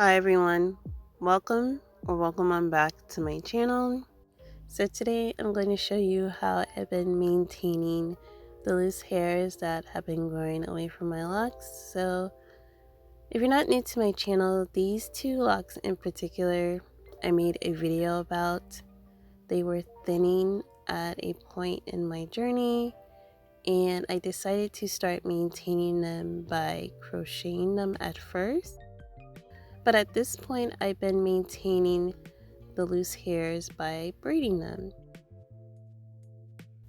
Hi everyone, welcome on back to my channel. So today I'm going to show you how I've been maintaining the loose hairs that have been growing away from my locks. So if you're not new to my channel, these two locks in particular I made a video about. They were thinning at a point in my journey, and I decided to start maintaining them by crocheting them at first. But at this point, I've been maintaining the loose hairs by braiding them.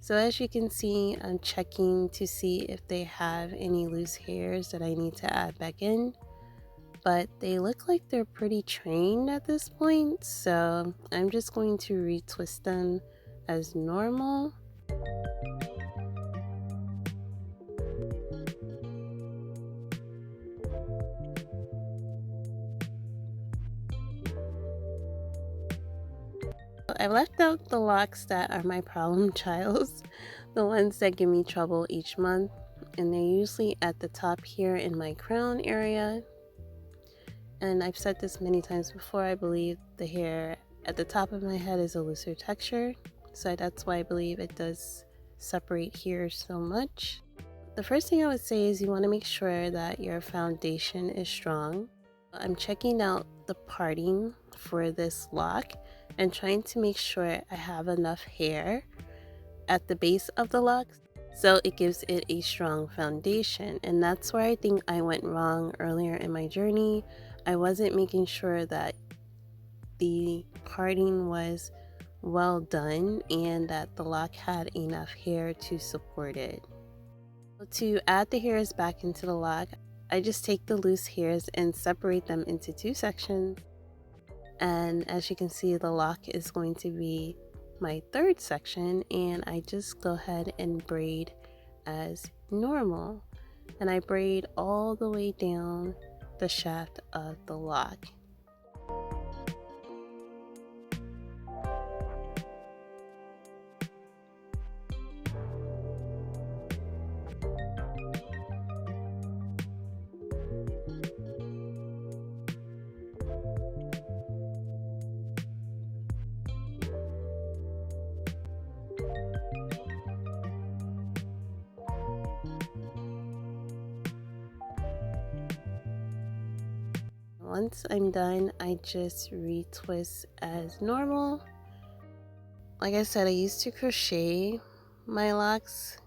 So as you can see, I'm checking to see if they have any loose hairs that I need to add back in. But they look like they're pretty trained at this point, so I'm just going to retwist them as normal. I left out the locks that are my problem childs, the ones that give me trouble each month, and they're usually at the top here in my crown area. And I've said this many times before, I believe the hair at the top of my head is a looser texture, so that's why I believe it does separate here so much. The first thing I would say is you want to make sure that your foundation is strong. I'm checking out the parting for this lock and trying to make sure I have enough hair at the base of the lock so it gives it a strong foundation. And that's where I think I went wrong earlier in my journey. I wasn't making sure that the parting was well done and that the lock had enough hair to support it. To add the hairs back into the lock, I just take the loose hairs and separate them into two sections. And as you can see, the lock is going to be my third section, and I just go ahead and braid as normal. And I braid all the way down the shaft of the lock. Once I'm done, I just retwist as normal. Like I said, I used to crochet my locks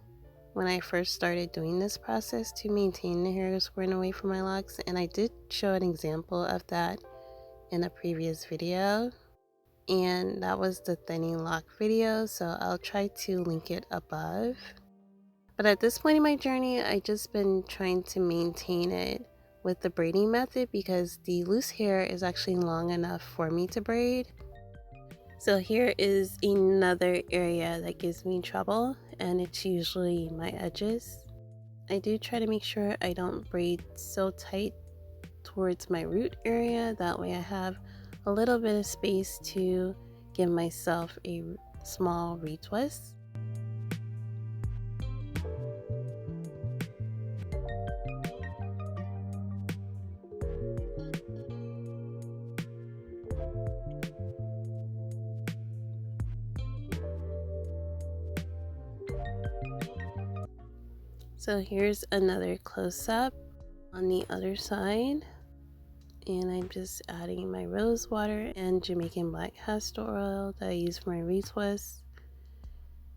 when I first started doing this process to maintain the hairs growing away from my locks, and I did show an example of that in a previous video, and that was the thinning lock video, so I'll try to link it above. But at this point in my journey, I've just been trying to maintain it with the braiding method because the loose hair is actually long enough for me to braid. So here is another area that gives me trouble, and it's usually my edges. I do try to make sure I don't braid so tight towards my root area, that way I have a little bit of space to give myself a small retwist. So here's another close-up on the other side, and I'm just adding my rose water and Jamaican black castor oil that I use for my retwists.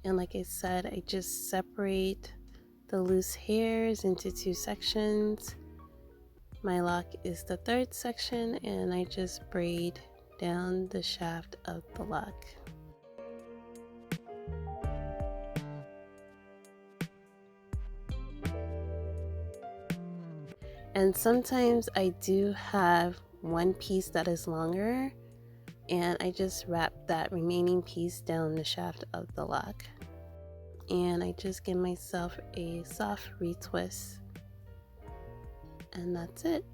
And like I said, I just separate the loose hairs into two sections. My lock is the third section, and I just braid down the shaft of the lock. And sometimes I do have one piece that is longer, and I just wrap that remaining piece down the shaft of the lock. And I just give myself a soft retwist, and that's it.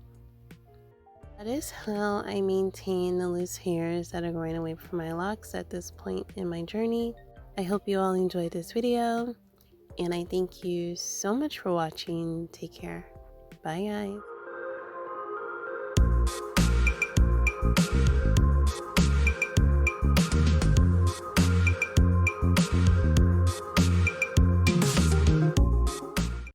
That is how I maintain the loose hairs that are growing away from my locks at this point in my journey. I hope you all enjoyed this video, and I thank you so much for watching. Take care. Bye guys.